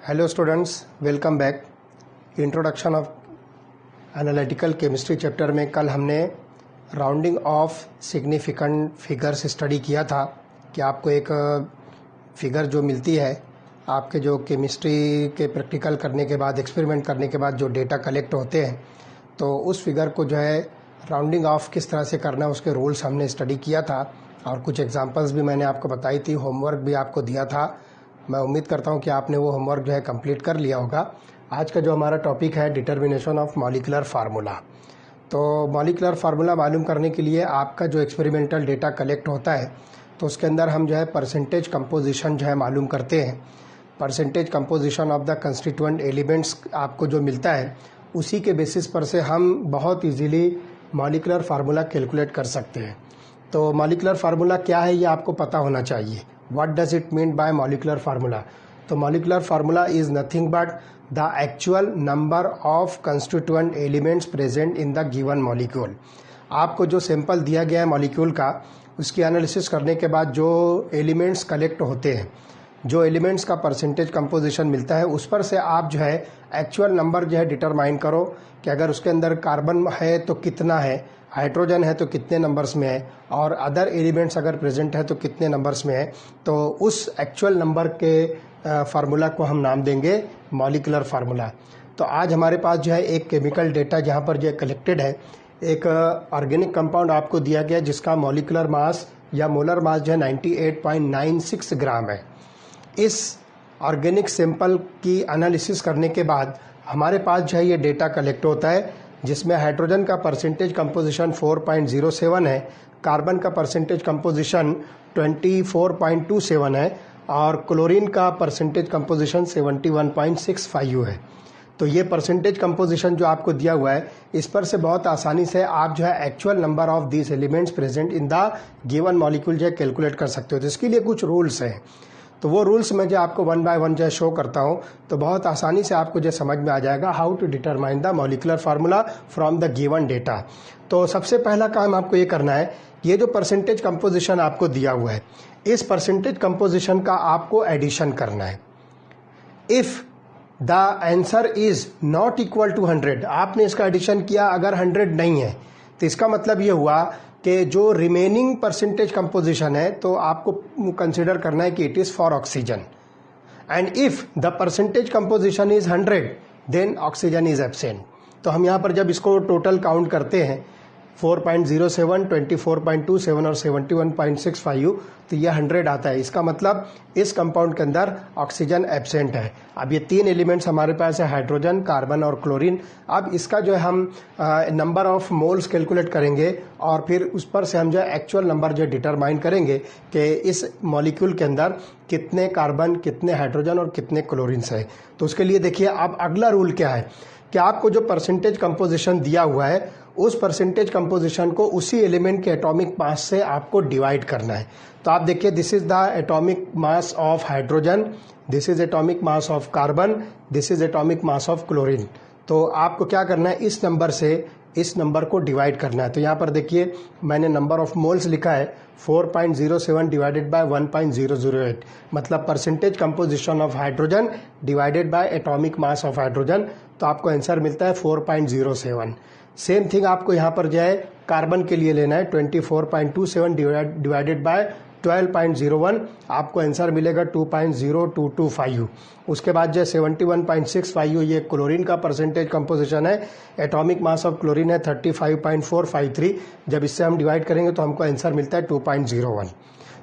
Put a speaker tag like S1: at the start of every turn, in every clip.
S1: Hello students, welcome back. Introduction of analytical chemistry chapter में कल हमने rounding off significant figures study किया था कि आपको एक फिगर जो मिलती है आपके जो केमिस्ट्री के प्रैक्टिकल करने के बाद, एक्सपेरिमेंट करने के बाद जो डेटा कलेक्ट होते हैं, तो उस फिगर को जो है राउंडिंग ऑफ किस तरह से करना है उसके रूल्स हमने स्टडी किया था और कुछ एग्जांपल्स भी मैंने आपको बताई थी, होमवर्क भी आपको दिया था। मैं उम्मीद करता हूं कि आपने वो होमवर्क जो है कंप्लीट कर लिया होगा। आज का जो हमारा टॉपिक है डिटर्मिनेशन ऑफ मॉलिक्यूलर फार्मूला। तो मॉलिक्यूलर फार्मूला मालूम करने के लिए आपका जो एक्सपेरिमेंटल डेटा कलेक्ट होता है तो उसके अंदर हम जो है परसेंटेज कंपोजिशन जो है मालूम करते हैं। Percentage composition of the constituent elements आपको जो मिलता है उसी के बेसिस पर से हम बहुत इजीली मॉलिक्यूलर फार्मूला कैलकुलेट कर सकते हैं। तो मॉलिक्यूलर फार्मूला क्या है ये आपको पता होना चाहिए। What does it mean by molecular formula? तो molecular formula is nothing but the actual number of constituent elements present in the given molecule. आपको जो सैंपल दिया गया है मॉलिक्यूल का, उसकी एनालिसिस करने के बाद जो एलिमेंट्स कलेक्ट होते हैं, जो एलिमेंट्स का परसेंटेज कंपोजिशन मिलता है, उस पर से आप जो है एक्चुअल नंबर जो है डिटरमाइन करो कि अगर उसके अंदर कार्बन है तो कितना है, हाइड्रोजन है तो कितने नंबर्स में है, और अदर एलिमेंट्स अगर प्रेजेंट है तो कितने नंबर्स में है। तो उस एक्चुअल नंबर के फार्मूला को हम नाम देंगे मॉलिक्यूलर फार्मूला। तो आज हमारे पास जो है एक केमिकल डेटा जहाँ पर जो है कलेक्टेड है, एक ऑर्गेनिक कंपाउंड आपको दिया गया जिसका मॉलिक्यूलर मास या मोलर मास जो है 98.96 ग्राम है। इस ऑर्गेनिक सैंपल की एनालिसिस करने के बाद हमारे पास जो है ये डेटा कलेक्ट होता है जिसमें हाइड्रोजन का परसेंटेज कंपोजिशन 4.07 है, कार्बन का परसेंटेज कंपोजिशन 24.27 है और क्लोरीन का परसेंटेज कंपोजिशन 71.65 है। तो ये परसेंटेज कंपोजिशन जो आपको दिया हुआ है, इस पर से बहुत आसानी से आप जो है actual number of these elements present in the given molecule जो है कैलकुलेट कर सकते हो। तो इसके लिए कुछ रूल्स हैं, तो वो रूल्स मैं जो आपको वन बाय वन जो शो करता हूँ तो बहुत आसानी से आपको जो समझ में आ जाएगा how to determine the molecular formula from the given data. तो सबसे पहला काम आपको ये करना है, ये जो परसेंटेज कंपोजिशन आपको दिया हुआ है, इस परसेंटेज कंपोजिशन का आपको एडिशन करना है। If the answer is not equal to 100, आपने इसका एडिशन किया, अगर 100 नहीं है तो इसका मतलब ये हुआ कि जो रिमेनिंग परसेंटेज कंपोजिशन है तो आपको कंसिडर करना है कि it is for oxygen. And if the percentage composition is 100 then oxygen is absent. तो हम यहाँ पर जब इसको टोटल काउंट करते हैं 4.07, 24.27 और 71.65, तो ये 100 आता है। इसका मतलब इस कंपाउंड के अंदर ऑक्सीजन एब्सेंट है। अब ये तीन एलिमेंट्स हमारे पास है, हाइड्रोजन, कार्बन और क्लोरीन। अब इसका जो है हम नंबर ऑफ मोल्स कैलकुलेट करेंगे और फिर उस पर से हम जो है एक्चुअल नंबर जो डिटरमाइन करेंगे कि इस मॉलिक्यूल के अंदर कितने कार्बन, कितने हाइड्रोजन और कितने क्लोरीन्स है। तो उसके लिए देखिए अब अगला रूल क्या है कि आपको जो परसेंटेज कंपोजिशन दिया हुआ है उस परसेंटेज कंपोजिशन को उसी एलिमेंट के एटॉमिक मास से आपको डिवाइड करना है। तो आप देखिए, this is the atomic mass of hydrogen, this is atomic mass of carbon, this is atomic mass of chlorine. तो आपको क्या करना है, इस नंबर से इस नंबर को डिवाइड करना है। तो यहाँ पर देखिए मैंने नंबर ऑफ मोल्स लिखा है 4.07 डिवाइडेड बाय 1.008, मतलब percentage composition of hydrogen divided by atomic mass of hydrogen. तो आपको आंसर मिलता है 4.07। सेम थिंग आपको यहाँ पर जो है कार्बन के लिए लेना है 24.27 डिवाइडेड बाय 12.01, आपको आंसर मिलेगा 2.0225। उसके बाद जो 71.65 ये क्लोरीन का परसेंटेज कंपोजिशन है, एटॉमिक मास ऑफ क्लोरीन है 35.453। जब इससे हम डिवाइड करेंगे तो हमको आंसर मिलता है 2.01।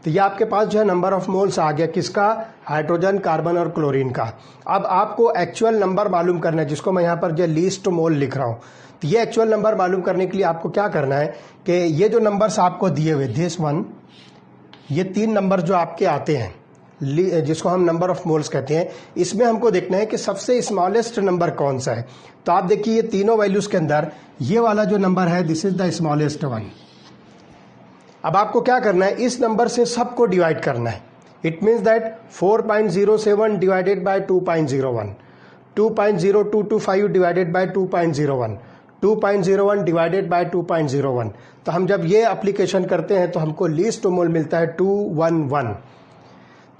S1: तो ये आपके पास जो है नंबर ऑफ मोल्स आ गया, किसका, हाइड्रोजन, कार्बन और क्लोरीन का। अब आपको एक्चुअल नंबर मालूम करना है, जिसको मैं यहाँ पर जो लीस्ट मोल लिख रहा हूँ। तो ये एक्चुअल नंबर मालूम करने के लिए आपको क्या करना है कि ये जो नंबर्स आपको दिए हुए, दिस वन, ये तीन नंबर जो आपके आते हैं जिसको हम नंबर ऑफ मोल्स कहते हैं, इसमें हमको देखना है कि सबसे स्मॉलेस्ट नंबर कौन सा है। तो आप देखिए ये तीनों वैल्यूज के अंदर ये वाला जो नंबर है, this is the smallest one. अब आपको क्या करना है, इस नंबर से सबको डिवाइड करना है। It means that 4.07 divided by 2.01, 2.0225 divided by 2.01, 2.01 divided by 2.01। तो हम जब ये एप्लीकेशन करते हैं तो हमको लीस्ट मोल मिलता है 211।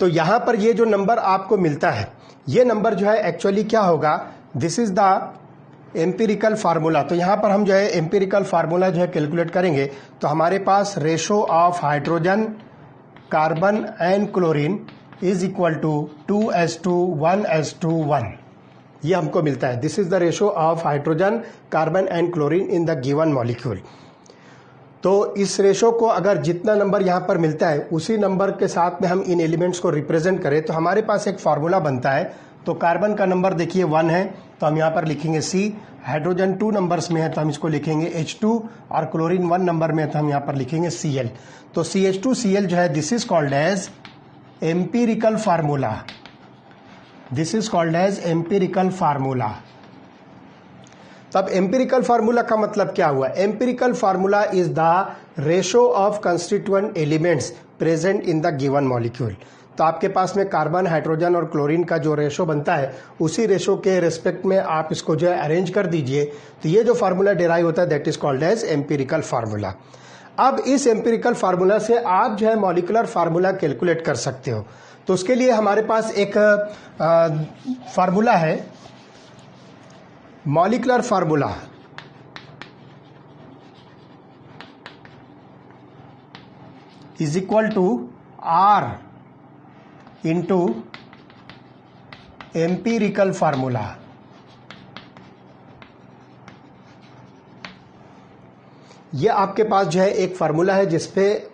S1: तो यहाँ पर ये जो नंबर आपको मिलता है, ये नंबर जो है एक्चुअली क्या होगा, this is the empirical formula. तो यहाँ पर हम जो है एम्पिरिकल फार्मूला जो है कैलकुलेट करेंगे, तो हमारे पास ratio of hydrogen, carbon and chlorine is equal to 2s2 1s2 1, ये हमको मिलता है। This is the ratio of hydrogen, carbon and chlorine in the given molecule. तो इस रेशो को अगर जितना नंबर यहाँ पर मिलता है उसी नंबर के साथ में हम इन एलिमेंट्स को रिप्रेजेंट करें तो हमारे पास एक फार्मूला बनता है। तो कार्बन का नंबर देखिए 1 है, तो हम यहाँ पर लिखेंगे C, हाइड्रोजन 2 नंबर्स में है तो हम इसको लिखेंगे H2, और क्लोरीन 1 नंबर में है तो हम यहाँ पर लिखेंगे Cl। तो CH2Cl जो है this is called as empirical formula, this is called as empirical formula. तब एम्पिरिकल फार्मूला का मतलब क्या हुआ? Empirical formula is the ratio of constituent elements present in the given molecule. तो आपके पास में कार्बन, हाइड्रोजन और क्लोरीन का जो रेशो बनता है उसी रेशो के रिस्पेक्ट में आप इसको जो है अरेंज कर दीजिए, तो ये जो फार्मूला डिराइव होता है that is called as empirical formula. अब इस एम्पिरिकल फार्मूला से आप जो है मॉलिक्यूलर फार्मूला कैलकुलेट कर सकते हो। तो उसके लिए हमारे पास एक फार्मूला है, molecular formula is equal to R into empirical formula. ये आपके पास जो है एक फार्मूला है जिसपे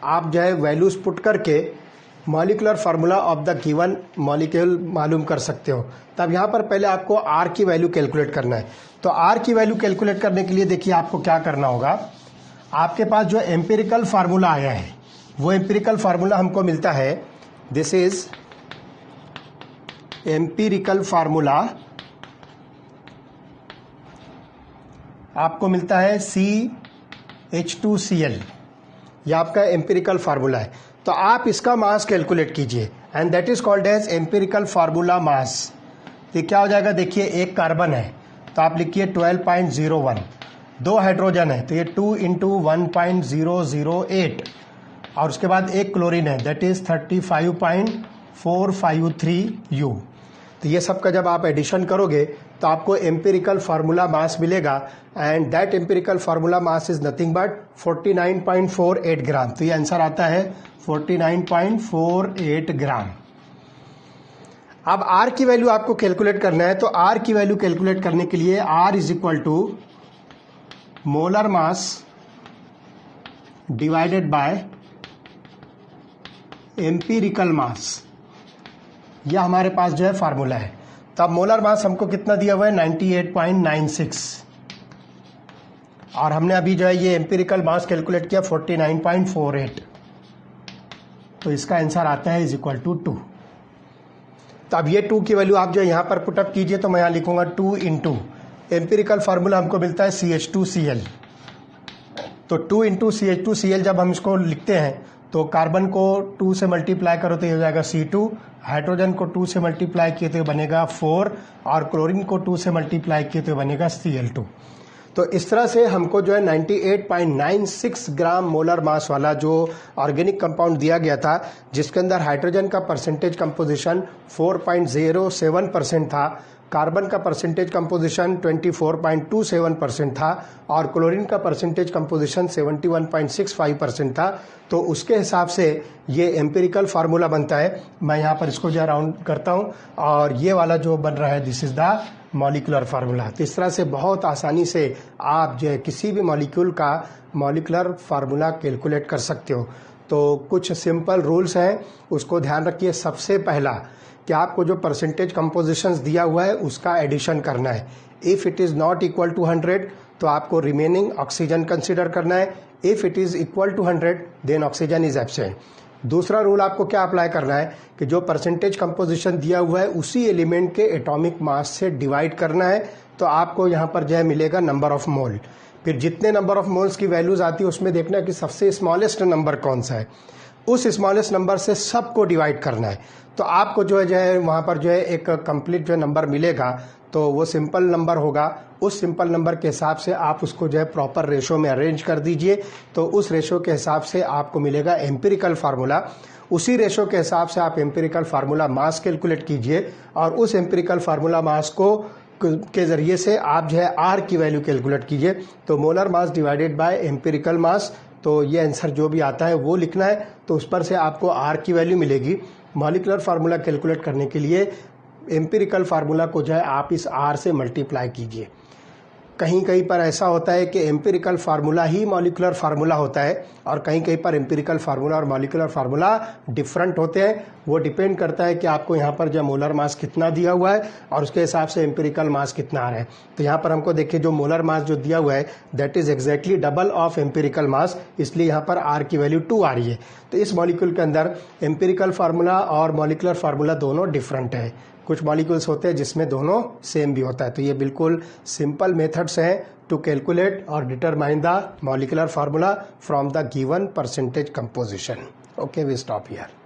S1: आप जो है वैल्यूज पुट करके molecular formula of the given molecule मालूम कर सकते हो। तब यहाँ पर पहले आपको R की वैल्यू कैलकुलेट करना है। तो R की वैल्यू कैलकुलेट करने के लिए देखिए आपको क्या करना होगा, आपके पास जो एम्पिरिकल फार्मूला आया है वो एम्पिरिकल फार्मूला हमको मिलता है, दिस इज एम्पिरिकल फार्मूला, आपको मिलता है CH2Cl, यह आपका एम्पिरिकल फार्मूला है। तो आप इसका मास कैलकुलेट कीजिए and that is called as empirical formula mass. ये क्या हो जाएगा, देखिए एक कार्बन है तो आप लिखिए 12.01, 2 हाइड्रोजन है तो ये 2 इंटू 1.008, और उसके बाद एक क्लोरीन है दैट इज 35.453 U। तो ये सब का जब आप एडिशन करोगे तो आपको एम्पिरिकल फार्मूला मास मिलेगा and that empirical formula mass is nothing but 49.48 ग्राम। तो ये आंसर आता है 49.48 ग्राम। अब R की वैल्यू आपको कैलकुलेट करना है, तो R की वैल्यू कैलकुलेट करने के लिए R is equal to molar mass divided by empirical mass, यह हमारे पास जो है फार्मूला है। तब मोलर मास हमको कितना दिया हुआ है 98.96, और हमने अभी जो है ये एम्पिरिकल मास कैलकुलेट किया 49.48, तो इसका आंसर आता है इज इक्वल टू 2। तो अब ये 2 की वैल्यू आप जो है यहाँ पर पुटअप कीजिए, तो मैं यहाँ लिखूंगा 2 इंटू एम्पिरिकल फार्मूला हमको मिलता है CH2Cl, तो 2 इंटू CH2Cl जब हम इसको लिखते हैं तो कार्बन को 2 से मल्टीप्लाई करो तो ये हो जाएगा C2, हाइड्रोजन को 2 से मल्टीप्लाई किए तो ये बनेगा 4, और क्लोरीन को 2 से मल्टीप्लाई किए तो ये बनेगा Cl2। तो इस तरह से हमको जो है 98.96 ग्राम मोलर मास वाला जो ऑर्गेनिक कंपाउंड दिया गया था, जिसके अंदर हाइड्रोजन का परसेंटेज कंपोजिशन 4.07% था, कार्बन का परसेंटेज कंपोजिशन 24.27% था, और क्लोरीन का परसेंटेज कंपोजिशन 71.65% था। तो उसके हिसाब से ये एम्पिरिकल फार्मूला बनता है। मैं यहाँ पर इसको जो राउंड करता हूँ, और ये वाला जो बन रहा है this is the molecular formula. तो इस तरह से बहुत आसानी से आप जो है किसी भी मॉलिक्यूल का मॉलिक्यूलर फार्मूला कैलकुलेट कर सकते हो। तो कुछ सिंपल रूल्स हैं, उसको ध्यान रखिए। सबसे पहला कि आपको जो परसेंटेज कंपोजिशंस दिया हुआ है उसका एडिशन करना है। If it is not equal to 100 तो आपको रिमेनिंग ऑक्सीजन कंसिडर करना है। If it is equal to 100 then oxygen is absent. दूसरा रूल आपको क्या अप्लाई करना है कि जो परसेंटेज कंपोजिशन दिया हुआ है उसी एलिमेंट के एटॉमिक मास से डिवाइड करना है, तो आपको यहाँ पर जो है मिलेगा नंबर ऑफ मोल। फिर जितने नंबर ऑफ मोल्स की वैल्यूज आती है उसमें देखना है कि सबसे स्मॉलेस्ट नंबर कौन सा है। उस स्मॉलेस्ट नंबर से सबको डिवाइड करना है। तो आपको जो है वहाँ पर जो है एक कंप्लीट जो नंबर मिलेगा, तो वो सिंपल नंबर होगा। उस सिंपल नंबर के हिसाब से आप उसको जो है प्रॉपर रेशो में अरेंज कर दीजिए, तो उस रेशो के हिसाब से आपको मिलेगा एम्पिरिकल फार्मूला। उसी रेशो के हिसाब से आप एम्पिरिकल फार्मूला मास कैलकुलेट कीजिए और उस एम्पिरिकल फार्मूला मास को के ज़रिए से आप जो है आर की वैल्यू कैलकुलेट कीजिए। तो molar mass divided by empirical mass, तो ये आंसर जो भी आता है वो लिखना है, तो उस पर से आपको आर की वैल्यू मिलेगी। मॉलिक्यूलर फार्मूला कैलकुलेट करने के लिए एम्पिरिकल फार्मूला को जो है आप इस आर से मल्टीप्लाई कीजिए। कहीं कहीं पर ऐसा होता है कि एम्पिरिकल फार्मूला ही मॉलिक्यूलर फार्मूला होता है और कहीं कहीं पर एम्पिरिकल फार्मूला और मॉलिक्यूलर फार्मूला डिफरेंट होते हैं। वो डिपेंड करता है कि आपको यहाँ पर जो मोलर मास कितना दिया हुआ है और उसके हिसाब से एम्पिरिकल मास कितना आ रहा है। तो यहाँ पर हमको देखिए जो मोलर मास जो दिया हुआ है that is exactly double of empirical mass, इसलिए यहाँ पर आर की वैल्यू 2 आ रही है। तो इस मॉलिक्यूल के अंदर एम्पिरिकल फार्मूला और मॉलिक्यूलर फार्मूला दोनों डिफरेंट है। कुछ मॉलिक्यूल्स होते हैं जिसमें दोनों सेम भी होता है। तो ये बिल्कुल सिंपल मेथड्स हैं टू कैलकुलेट और determine the molecular formula from the given percentage composition. Okay, we stop here.